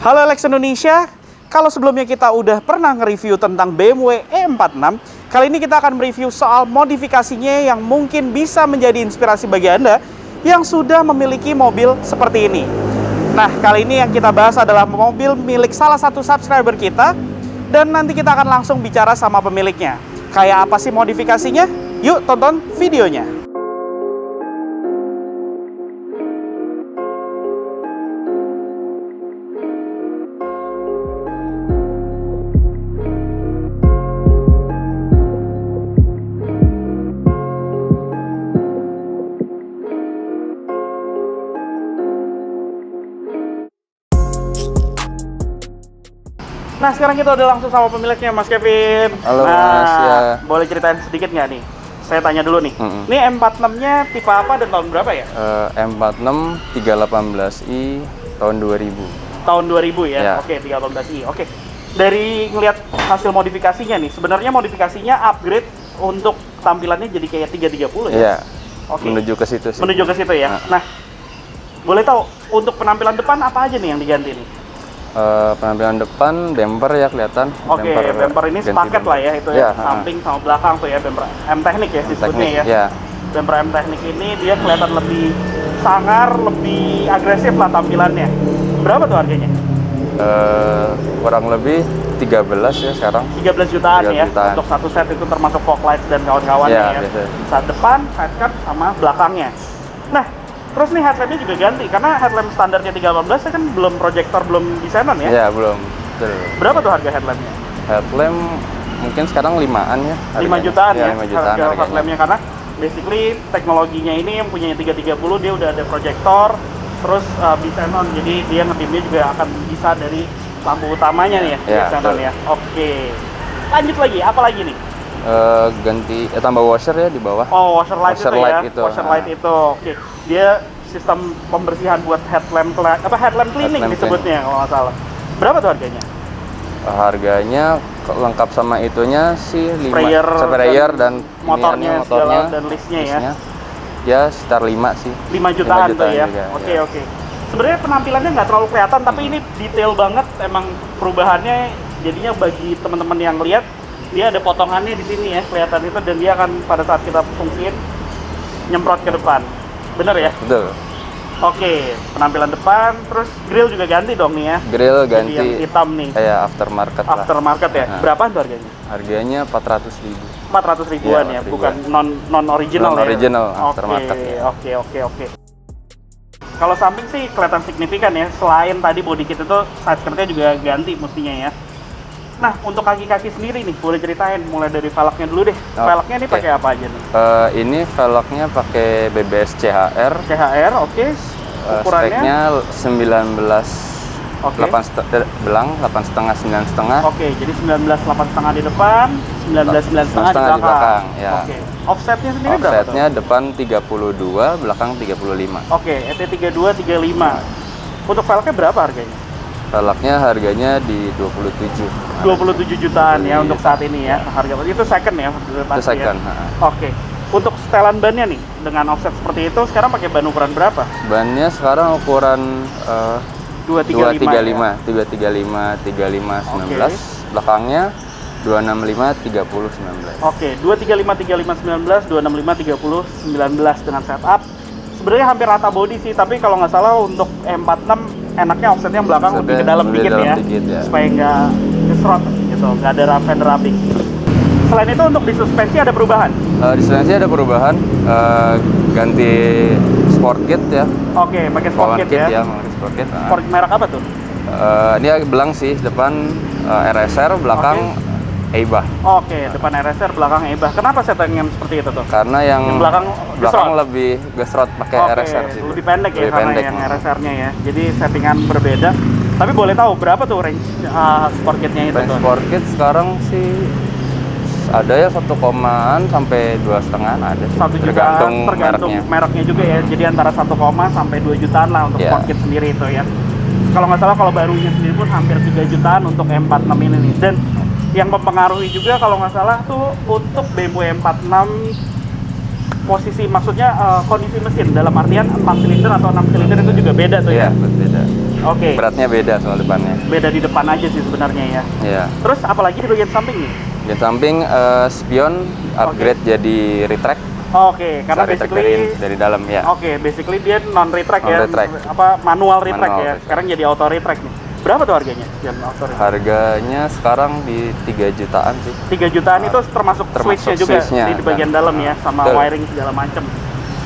Halo Lex Indonesia, kalau sebelumnya kita udah pernah nge-review tentang BMW E46, kali ini kita akan mereview soal modifikasinya yang mungkin bisa menjadi inspirasi bagi Anda yang sudah memiliki mobil seperti ini. Nah, kali ini yang kita bahas adalah mobil milik salah satu subscriber kita, dan nanti kita akan langsung bicara sama pemiliknya. Kayak apa sih modifikasinya? Yuk tonton videonya. Nah, sekarang kita udah langsung sama pemiliknya, Mas Kevin. Halo, nah, Mas, ya. Boleh ceritain sedikit nggak nih? Saya tanya dulu nih. Ini M46-nya tipe apa dan tahun berapa ya? M46 318i tahun 2000. Tahun 2000 ya? Ya. Oke, 318i. Oke. Dari ngelihat hasil modifikasinya nih, sebenarnya modifikasinya upgrade untuk tampilannya jadi kayak 330 ya? Iya. Oke. Menuju ke situ sih. Menuju ke situ ya? Nah, boleh tahu untuk penampilan depan apa aja nih yang diganti nih? Penampilan depan bumper ya kelihatan. Oke, bumper ini sepaket lah ya itu ya, Ya, samping sama belakang tuh ya, bumper M Teknik ya disebutnya ya. Ya. Bumper M Teknik ini dia kelihatan lebih sangar, lebih agresif lah tampilannya. Berapa tuh harganya? Kurang lebih 13 ya sekarang. 13 jutaan 13 ya jutaan. untuk satu set itu, termasuk fog lights dan kawan-kawannya ya. Biasa. Saat depan, sidecar sama belakangnya. Nah, terus nih headlampnya juga ganti karena headlamp standarnya 318 kan belum proyektor, belum desainer ya? Iya, belum. Betul. Berapa tuh harga headlampnya? Headlamp mungkin sekarang 5-an ya. 5 jutaan ya, 5 jutaan harga harganya. headlampnya, karena basically teknologinya ini yang punya 330 dia udah ada proyektor, terus Xenon, jadi dia ngedimnya juga akan bisa dari lampu utamanya nih ya, Ya, Xenon betul. ya. Oke, lanjut lagi, apa lagi nih? Ganti tambah washer ya di bawah. Oh, washer light Washer itu light ya, itu, washer light itu. Oke, dia sistem pembersihan buat headlamp headlamp cleaning Headlamp disebutnya kalau nggak salah. Berapa tuh harganya? Harganya lengkap sama itunya sih 5 Sprayer dan motornya, iniannya, segala, dan listnya ya. Ya sekitar 5 sih. 5 jutaan tuh ya. juga, Oke, ya. oke. Sebenarnya penampilannya nggak terlalu kelihatan, tapi ini detail banget emang perubahannya. Jadinya bagi teman-teman yang lihat, dia ada potongannya di sini ya, kelihatan itu, dan dia akan pada saat kita fungsiin nyemprot ke depan. Bener ya? Betul. Oke, penampilan depan, terus grill juga ganti dong nih ya. Grill Jadi ganti. yang hitam nih. Kayak aftermarket lah. Aftermarket ya. Nah. Berapaan tuh harganya? Harganya 400.000. 400 ribuan Iya, ya, 400 bukan non original ya. Non-original, Oke, aftermarket ya. oke. Kalau samping sih kelihatan signifikan ya. Selain tadi body kit itu, side skirtnya juga ganti mestinya ya. Nah, untuk kaki-kaki sendiri nih, boleh ceritain mulai dari velgnya dulu deh. Velgnya ini Oke. pakai apa aja nih? Ini velgnya pakai BBS CHR. CHR, oke. Ukurannya? Speknya 19 Oke. 8 belang, 8,5 9,5. Oke, jadi 19 8,5 di depan, 19 9,5 di 9,5 di belakang, ya. Oke. Offsetnya sendiri berapa tuh? Offsetnya depan 32, belakang 35. Oke, ET32 35. Untuk velgnya berapa harganya? Velgnya harganya di 27. 27 jutaan ya Iya. untuk saat ini ya. Harga itu second ya, Itu pasti second. ya. Oke. Untuk setelan bannya nih dengan offset seperti itu sekarang pakai ban ukuran berapa? Bannya sekarang ukuran 235. 235, 35, 19. Belakangnya 265, 30, 19. Oke, 235 35 19, 265 30 19 dengan setup. Sebenarnya hampir rata body sih, tapi kalau nggak salah untuk M46 enaknya offsetnya yang belakang lebih ke dalam Lebih dikit dalam ya, dikit ya. supaya nggak kesrot gitu, nggak ada fender rubbing. Selain itu untuk di suspensi ada perubahan? Di suspensi ada perubahan, ganti sport kit ya. Oke, pakai sport Power kit ya. pakai sport kit. Sport merek apa tuh? Ini belang sih, depan RSR, belakang Eibah. Oke, depan RSR, belakang Ebah. Kenapa settingan seperti itu tuh? Karena yang belakang gesrot? lebih gesrot pakai Oke, RSR sih. lebih pendek ya, Lebih karena pendek. yang RSR-nya ya. Jadi settingan berbeda. Tapi boleh tahu berapa tuh range sport kit-nya itu Range tuh? sport kit sekarang sih ada ya 1 komaan sampai 2,5 ada sih. 1 jutaan, tergantung mereknya. mereknya juga ya. Jadi antara 1, sampai 2 jutaan lah untuk Iya. sport kit sendiri itu ya. Kalau nggak salah kalau barunya sendiri pun hampir 3 jutaan untuk M46 ini nih. Dan yang mempengaruhi juga kalau nggak salah tuh untuk BMW M46 posisi, maksudnya kondisi mesin dalam artian 4 silinder atau 6 silinder itu juga beda tuh Iya, ya. berbeda. Oke. Beratnya beda soal depannya. Beda di depan aja sih sebenarnya ya. Iya. Terus apalagi di bagian samping nih? Di samping spion upgrade jadi retract. Oke, karena Bisa retract basically dari dalam ya. Oke, basically dia non retract ya. Non-retract. Apa manual retract Manual ya. retract. Sekarang jadi auto retract nih. Berapa tuh harganya? Spion auto retract? Harganya sekarang di 3 jutaan sih. 3 jutaan itu termasuk switch-nya juga switch-nya, di bagian dan- dalam ya, sama betul. wiring segala macam.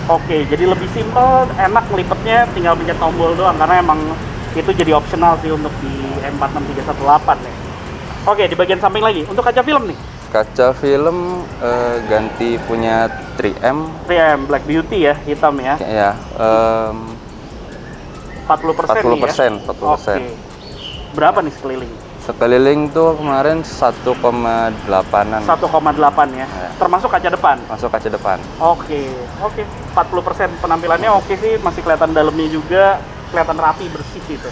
Oke, jadi lebih simpel, enak melipetnya, tinggal pencet tombol doang karena emang itu jadi optional sih untuk di M46318 ya. Oke, di bagian samping lagi untuk kaca film nih. Kaca film ganti punya 3M 3M Black Beauty ya, hitam ya. ya, 40% nih ya. 40%. Oke. Berapa nih sekeliling? Sekeliling tuh kemarin 1,8an 1,8 ya. Termasuk kaca depan. masuk kaca depan. Oke, 40% penampilannya oke sih, masih kelihatan dalamnya juga, kelihatan rapi, bersih gitu.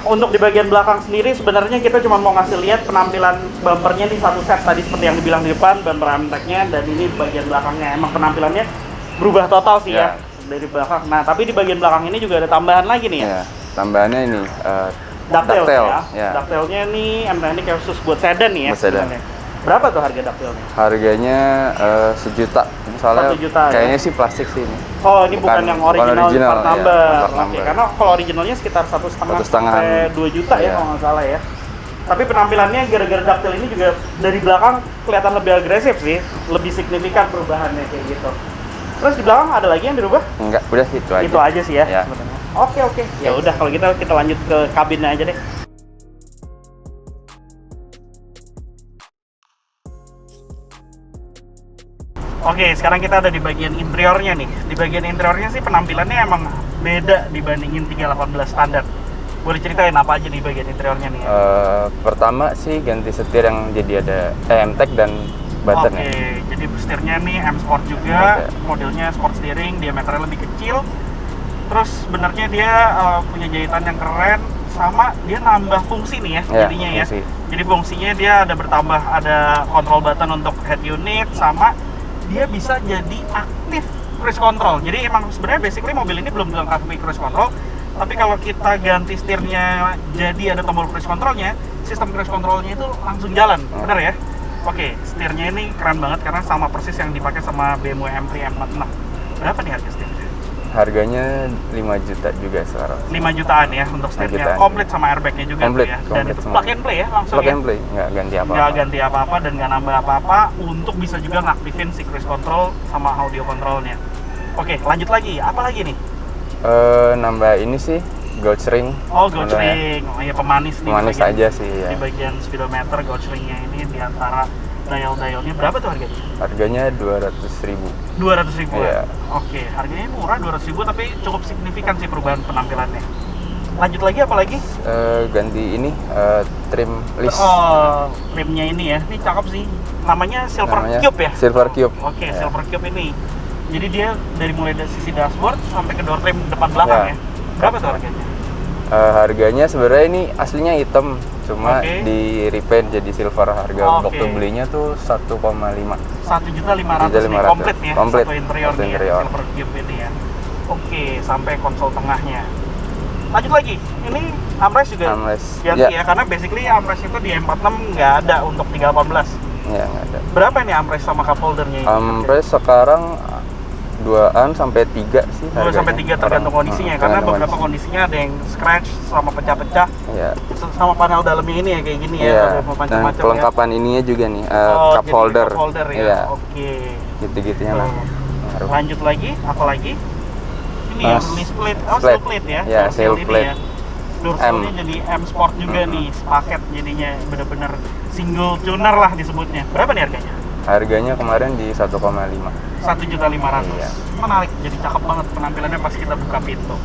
Untuk di bagian belakang sendiri sebenarnya kita cuma mau ngasih lihat penampilan bumpernya di satu set tadi seperti yang dibilang di depan, bumper amteknya, dan ini di bagian belakangnya emang penampilannya berubah total sih ya dari belakang. Nah, tapi di bagian belakang ini juga ada tambahan lagi nih ya. Ya, tambahannya ini Ducktail ya. ya. Ducktailnya nih, ini kayak khusus buat sedan nih ya. Buat sedan. sebenarnya. Berapa tuh harga ducktailnya? Harganya 1 juta. Soalnya 1 juta, kayaknya ya? sih plastik sih ini. Oh, ini bukan yang original, part ya, number. part Oke, number. karena kalau originalnya sekitar 1,5 sampai 2 juta ya Iya. kalau nggak salah ya. Tapi penampilannya gara-gara ducktail ini juga dari belakang kelihatan lebih agresif sih, lebih signifikan perubahannya kayak gitu. Terus di belakang ada lagi yang dirubah? Enggak, udah itu aja. Itu aja sih ya, Ya. sebenarnya. Oke. Ya udah kalau gitu kita lanjut ke kabinnya aja deh. Oke, sekarang kita ada di bagian interiornya nih. Di bagian interiornya sih penampilannya emang beda dibandingin 318 standar. Boleh ceritain apa aja di bagian interiornya nih? Pertama sih ganti setir yang jadi ada MTEK dan button Oke, ya. jadi setirnya nih M Sport juga, Oke. modelnya sport steering, diameternya lebih kecil. Terus sebenarnya dia punya jahitan yang keren, sama dia nambah fungsi nih ya, Ya, jadinya fungsi. ya. Jadi fungsinya dia ada bertambah, ada control button untuk head unit, sama dia bisa jadi aktif cruise control. Jadi emang sebenarnya basically mobil ini belum dilengkapi cruise control, tapi kalau kita ganti setirnya jadi ada tombol cruise controlnya, sistem cruise controlnya itu langsung jalan, bener ya? Oke, setirnya ini keren banget karena sama persis yang dipakai sama BMW M3 M46. Berapa nih harga setirnya? Harganya 5 juta juga sekarang. 5 jutaan ya untuk 5 setirnya, jutaan. komplit sama airbagnya juga Komplit, tuh ya. Dan komplit itu semua. plug and play ya langsung Plug ya. and play, nggak ganti apa-apa. Nggak ganti apa-apa dan nggak nambah apa-apa, untuk bisa juga ngaktifin si cruise control sama audio controlnya. Oke, lanjut lagi. Apa lagi nih? Nambah ini sih gauge ring. Oh, gauge ring. Oh iya, pemanis nih. Pemanis di bagian- aja sih ya. Di bagian speedometer gauge ringnya ini di antara dial-dialnya berapa tuh harganya? Harganya 200.000. 200 ribuan. Iya. Oke, harganya murah 200 ribu tapi cukup signifikan sih perubahan penampilannya. Lanjut lagi apa lagi? Ganti ini trim list. Oh, rimnya ini ya. Ini cakep sih. Namanya Silver Namanya Cube ya? Silver Cube. Oke, Ya. Silver Cube ini. Jadi dia dari mulai dari sisi dashboard sampai ke door trim depan belakang ya. Ya. Berapa tuh harganya? Harganya sebenarnya ini aslinya hitam, cuma Oke. di repaint jadi silver. Harga Oke. waktu belinya tuh 1,5. 1.500.000 nih, 1.500.000. komplit nih ya, Komplit. satu interior Satu nih ya, interior. Silver Cube ini ya. Oke, sampai konsol tengahnya. Lanjut lagi, ini armrest juga Armrest. ganti Ya. ya, karena basically armrest itu di M46 nggak ada untuk 318. Ya, nggak ada. Berapa nih armrest sama cup holdernya ini? Armrest sekarang 2-an sampai 3 sih 2 sampai 3 tergantung kondisinya, karena tergantung beberapa kondisinya ada yang scratch sama pecah-pecah, Ya. sama panel dalamnya ini ya kayak gini ya, Iya. ada Dan macam-macam ya. kelengkapan ininya juga nih, Oh, cup jadi holder. cup holder ya. Iya. Oke. Gitu-gitunya lah. Tuh. Ngaruh. Lanjut lagi, apa lagi? Ini Nah, yang ini split, oh split. seal plate ya, Ya, Door seal seal ini plate. ya. Door seal-nya jadi M Sport juga nih, sepaket jadinya bener-bener single tuner lah disebutnya. Berapa nih harganya? Harganya kemarin di 1,5. 1.500.000. Iya. Menarik, jadi cakep banget penampilannya pas kita buka pintu.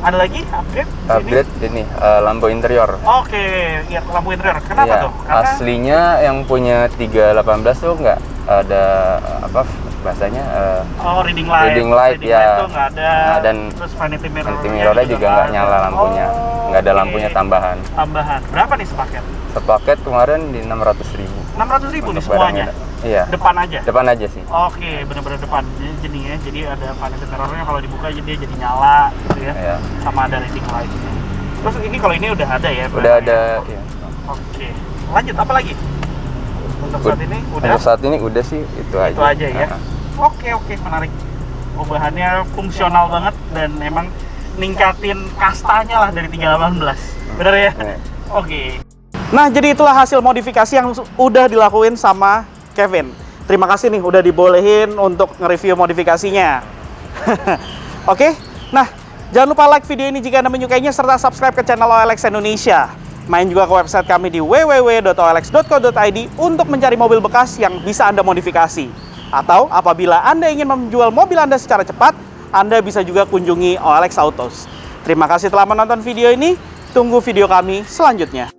Ada lagi upgrade? di sini? Upgrade ini lampu interior. Oke, ya lampu interior. Kenapa Iya, tuh? Karena aslinya yang punya 318 tuh nggak ada apa bahasanya reading light. reading light, ya. tuh nggak ada. Nah, dan terus vanity mirror. vanity mirrornya juga nggak nyala lampunya, nggak ada oke. lampunya tambahan. Tambahan. Berapa nih sepaket? Sepaket kemarin di 600.000. 600.000 nih Untuk semuanya. barangnya. Iya. Depan aja? Depan aja sih. Oke, bener-bener depan jadinya. Jadi ada panel mirrornya, kalau dibuka dia jadi nyala gitu ya. Iya. Sama ada reading light-nya. Terus ini kalau ini udah ada ya? Udah ada. Iya. Oke. Lanjut, apa lagi? Untuk saat ini udah? Untuk saat ini udah sih, itu aja. Itu aja ya? Oke, menarik. Perubahannya fungsional banget dan emang ningkatin kastanya lah dari 318. Bener ya? Oke. Nah, jadi itulah hasil modifikasi yang udah dilakuin sama Kevin. Terima kasih nih udah dibolehin untuk nge-review modifikasinya. Oke. Nah, jangan lupa like video ini jika Anda menyukainya serta subscribe ke channel OLX Indonesia. Main juga ke website kami di www.olx.co.id untuk mencari mobil bekas yang bisa Anda modifikasi. Atau apabila Anda ingin menjual mobil Anda secara cepat, Anda bisa juga kunjungi OLX Autos. Terima kasih telah menonton video ini. Tunggu video kami selanjutnya.